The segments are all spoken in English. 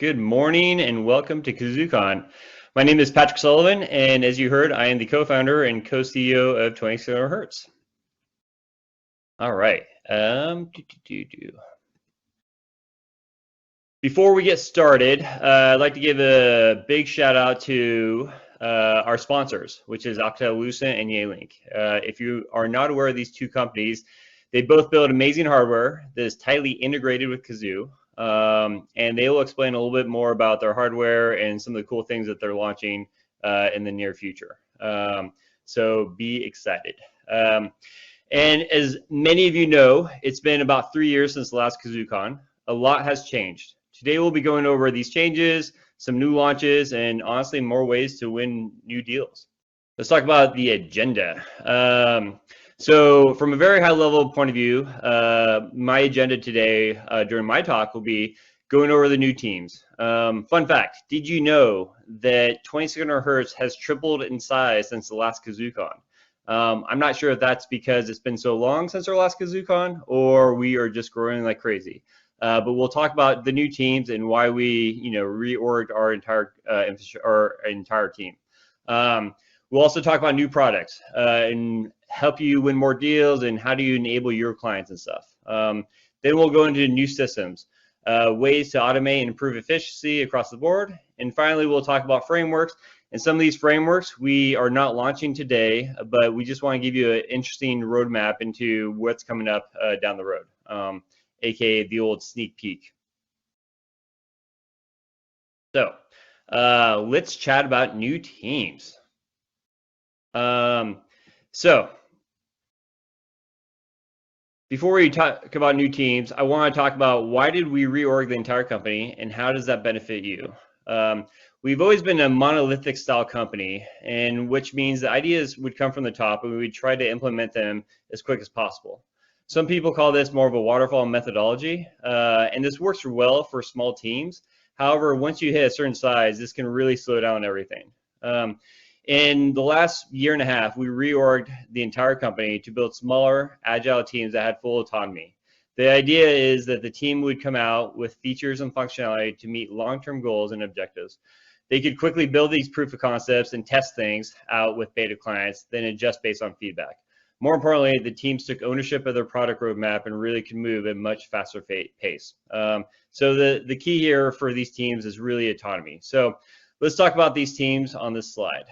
Good morning and welcome to KAZOOCon. My name is Patrick Sullivan, and as you heard, I am the co-founder and co-CEO of 2600 Hertz. All right. Before we get started, I'd like to give a big shout out to our sponsors, which is Alcatel-Lucent and Yealink. If you are not aware of these two companies, they both build amazing hardware that is tightly integrated with Kazoo. And they will explain a little bit more about their hardware and some of the cool things that they're launching in the near future. So be excited. And as many of you know, it's been about 3 years since the last KAZOOCon. A lot has changed. Today we'll be going over these changes, some new launches, and honestly more ways to win new deals. Let's talk about the agenda. So from a very high level point of view, my agenda today during my talk will be going over the new teams. Fun fact, did you know that 2600 Hertz has tripled in size since the last KAZOOCon? I'm not sure if that's because it's been so long since our last KAZOOCon or we are just growing like crazy. But we'll talk about the new teams and why we, reorged our entire team. We'll also talk about new products and help you win more deals and how do you enable your clients and stuff. Then we'll go into new systems, ways to automate and improve efficiency across the board. And finally, we'll talk about frameworks. And some of these frameworks we are not launching today, but we just want to give you an interesting roadmap into what's coming up down the road, aka the old sneak peek. So let's chat about new teams. So before we talk about new teams, I want to talk about why did we reorg the entire company and how does that benefit you? We've always been a monolithic style company, and which means the ideas would come from the top and we would try to implement them as quick as possible. Some people call this more of a waterfall methodology, and this works well for small teams. However, once you hit a certain size, this can really slow down everything. In the last year and a half, we reorged the entire company to build smaller, agile teams that had full autonomy. The idea is that the team would come out with features and functionality to meet long-term goals and objectives. They could quickly build these proof of concepts and test things out with beta clients, then adjust based on feedback. More importantly, the teams took ownership of their product roadmap and really can move at a much faster pace. So the key here for these teams is really autonomy. So let's talk about these teams on this slide.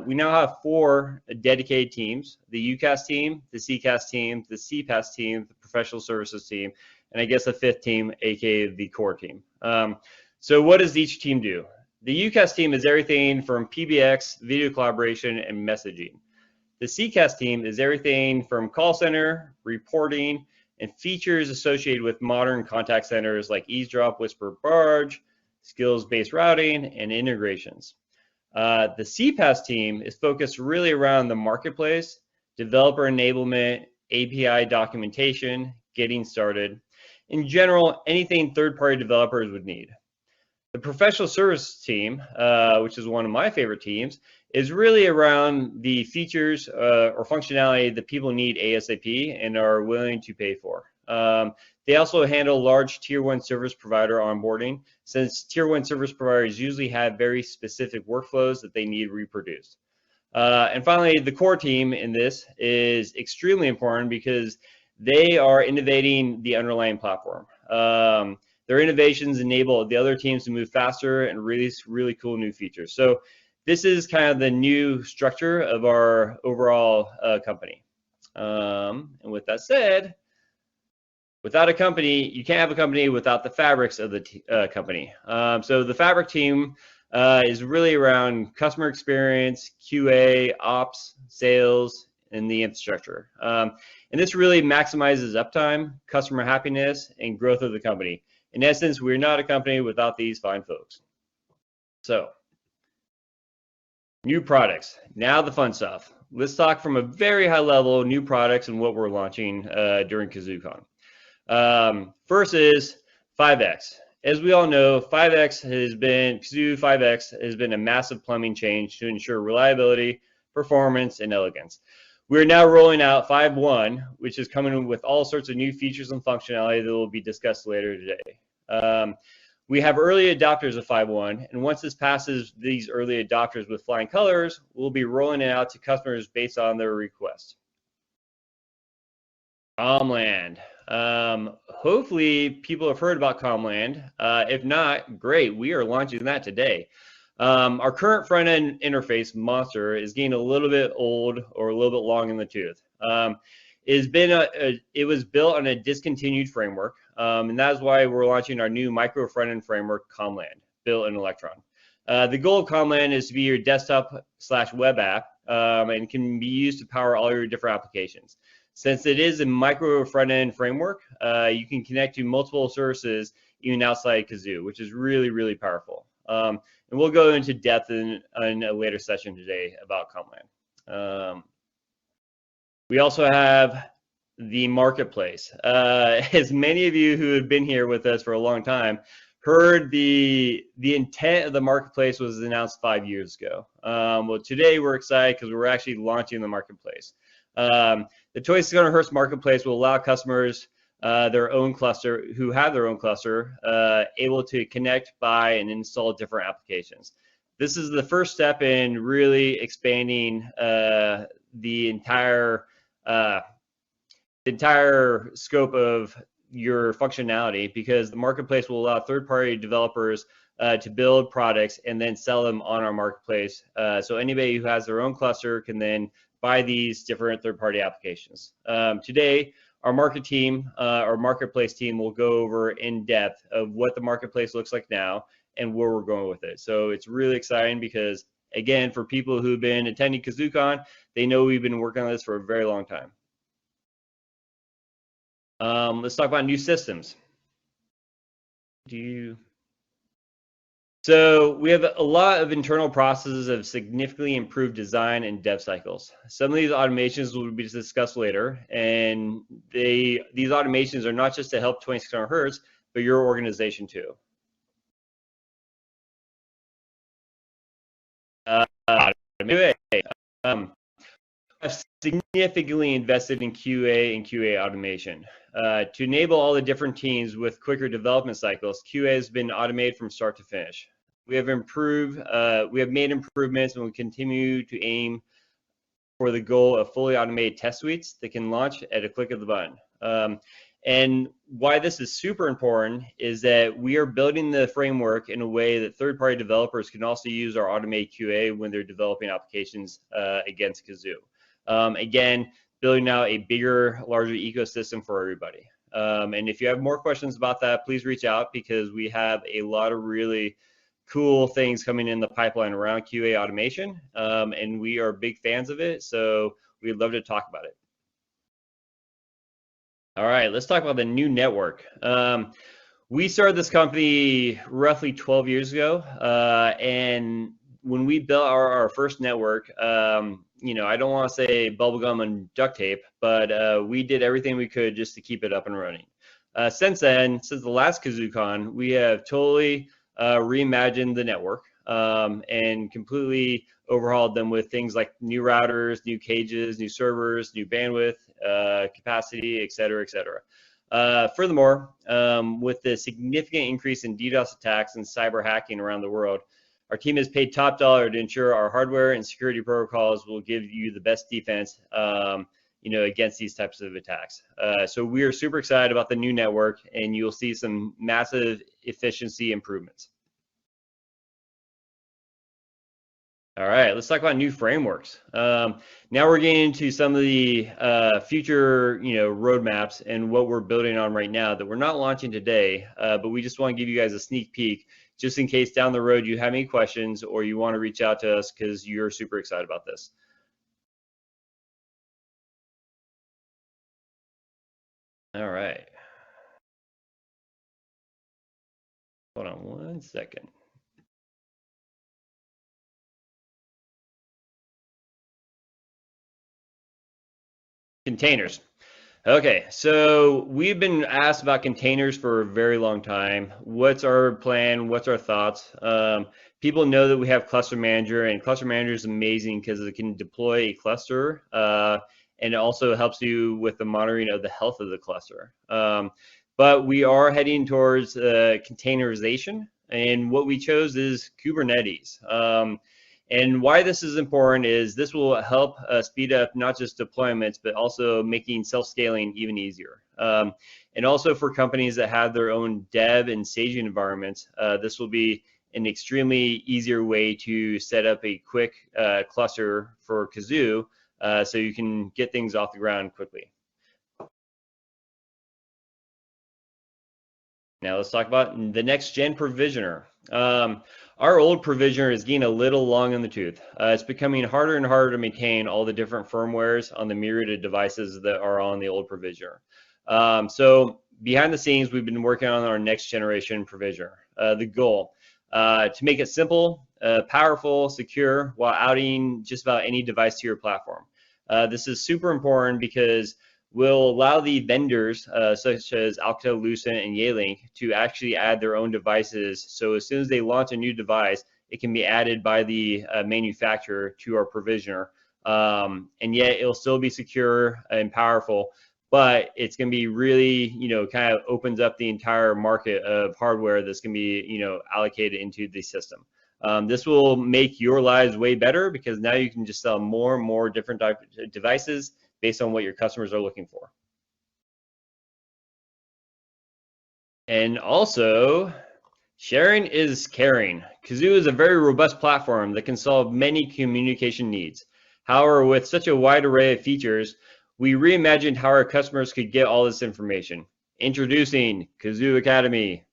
We now have 4 dedicated teams: the UCaaS team, the CCaaS team, the CPaaS team, the professional services team, and I guess a 5th team, aka the core team. So what does each team do? The UCaaS team is everything from PBX, video collaboration, and messaging. The CCaaS team is everything from call center, reporting, and features associated with modern contact centers like eavesdrop, whisper, barge, skills-based routing, and integrations. The CPaaS team is focused really around the marketplace, developer enablement, API documentation, getting started. In general, anything third-party developers would need. The professional services team, which is one of my favorite teams, is really around the features or functionality that people need ASAP and are willing to pay for. They also handle large tier 1 service provider onboarding, since tier 1 service providers usually have very specific workflows that they need reproduced. And finally, the core team in this is extremely important because they are innovating the underlying platform. Their innovations enable the other teams to move faster and release really cool new features. So this is kind of the new structure of our overall company. And with that said, without a company, you can't have a company without the fabrics of the company. So the fabric team is really around customer experience, QA, ops, sales, and the infrastructure. And this really maximizes uptime, customer happiness, and growth of the company. In essence, we're not a company without these fine folks. So, new products. Now the fun stuff. Let's talk from a very high level, new products and what we're launching during KAZOOCon. First is 5X. As we all know, Kazoo 5X has been a massive plumbing change to ensure reliability, performance, and elegance. We're now rolling out 5.1, which is coming with all sorts of new features and functionality that will be discussed later today. We have early adopters of 5.1, and once this passes these early adopters with flying colors, we'll be rolling it out to customers based on their request. Comland. Hopefully people have heard about Comland. If not, great, we are launching that today. Our current front-end interface, Monster, is getting a little bit old or a little bit long in the tooth. It was built on a discontinued framework, and that is why we're launching our new micro front-end framework, Comland, built in Electron. The goal of Comland is to be your desktop/web app, and can be used to power all your different applications. Since it is a micro front-end framework, you can connect to multiple services even outside Kazoo, which is really, really powerful. And we'll go into depth in a later session today about Comland. We also have the marketplace. As many of you who have been here with us for a long time heard, the intent of the marketplace was announced 5 years ago. Well, today we're excited because we're actually launching the marketplace. The Toys to Hertz marketplace will allow customers who have their own cluster, able to connect, buy, and install different applications. This is the first step in really expanding the entire scope of your functionality, because the marketplace will allow third-party developers to build products and then sell them on our marketplace. So anybody who has their own cluster can then buy these different third-party applications. Today, our marketplace team will go over in depth of what the marketplace looks like now and where we're going with it. So it's really exciting because, again, for people who've been attending KAZOOCon, they know we've been working on this for a very long time. Let's talk about new systems. So we have a lot of internal processes of significantly improved design and dev cycles. Some of these automations will be discussed later, and these automations are not just to help 2600 Hertz, but your organization too. I've significantly invested in QA and QA automation. To enable all the different teams with quicker development cycles, QA has been automated from start to finish. We have made improvements, and we continue to aim for the goal of fully automated test suites that can launch at a click of the button. And why this is super important is that we are building the framework in a way that third-party developers can also use our automated QA when they're developing applications against Kazoo. Again, building out a bigger, larger ecosystem for everybody. And if you have more questions about that, please reach out, because we have a lot of really cool things coming in the pipeline around QA automation, and we are big fans of it, so we'd love to talk about it. All right, let's talk about the new network. We started this company roughly 12 years ago, and when we built our first network, you know, I don't want to say bubblegum and duct tape, but we did everything we could just to keep it up and running. Since then, since the last KAZOOCon, we have totally reimagined the network and completely overhauled them with things like new routers, new cages, new servers, new bandwidth, capacity, et cetera, et cetera. Furthermore, with the significant increase in DDoS attacks and cyber hacking around the world, our team has paid top dollar to ensure our hardware and security protocols will give you the best defense, you know, against these types of attacks. So we are super excited about the new network, and you'll see some massive efficiency improvements. All right, let's talk about new frameworks. Now we're getting into some of the future, you know, roadmaps and what we're building on right now that we're not launching today, but we just want to give you guys a sneak peek, just in case down the road you have any questions or you want to reach out to us because you're super excited about this. All right. Hold on one second. Containers. Okay, so we've been asked about containers for a very long time. What's our plan? What's our thoughts? People know that we have Cluster Manager, and Cluster Manager is amazing because it can deploy a cluster, and it also helps you with the monitoring of the health of the cluster. But but we are heading towards containerization, and what we chose is Kubernetes. And why this is important is this will help speed up not just deployments, but also making self-scaling even easier. And also for companies that have their own dev and staging environments, this will be an extremely easier way to set up a quick cluster for Kazoo, so you can get things off the ground quickly. Now let's talk about the next gen provisioner. Our old provisioner is getting a little long in the tooth. It's becoming harder and harder to maintain all the different firmwares on the myriad of devices that are on the old provisioner. So behind the scenes, we've been working on our next generation provisioner. The goal, to make it simple, powerful, secure, while outing just about any device to your platform. This is super important because will allow the vendors such as Alcatel, Lucent, and Yealink to actually add their own devices. So as soon as they launch a new device, it can be added by the manufacturer to our provisioner. And yet it'll still be secure and powerful, but it's going to be really, kind of opens up the entire market of hardware that's going to be, allocated into the system. This will make your lives way better because now you can just sell more and more different devices based on what your customers are looking for. And also, sharing is caring. Kazoo is a very robust platform that can solve many communication needs. However, with such a wide array of features, we reimagined how our customers could get all this information. Introducing Kazoo Academy.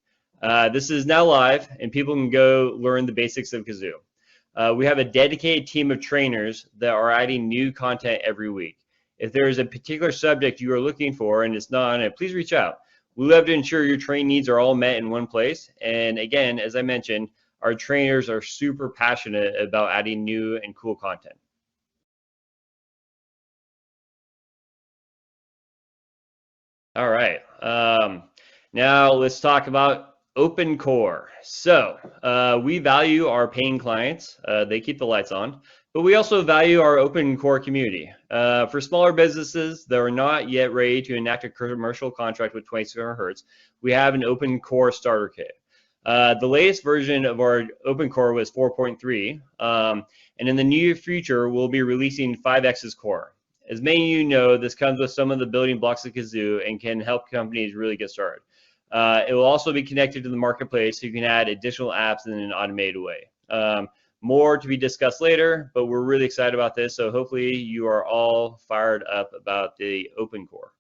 This is now live, and people can go learn the basics of Kazoo. We have a dedicated team of trainers that are adding new content every week. If there is a particular subject you are looking for and it's not on it, please reach out. We love to ensure your training needs are all met in one place. And again, as I mentioned, our trainers are super passionate about adding new and cool content. All right. Now let's talk about Open Core. So we value our paying clients. They keep the lights on. But we also value our open core community. For smaller businesses that are not yet ready to enact a commercial contract with 2600 Hz, we have an open core starter kit. The latest version of our open core was 4.3, and in the near future, we'll be releasing 5x's core. As many of you know, this comes with some of the building blocks of Kazoo and can help companies really get started. It will also be connected to the marketplace so you can add additional apps in an automated way. More to be discussed later, but we're really excited about this. So hopefully you are all fired up about the open core.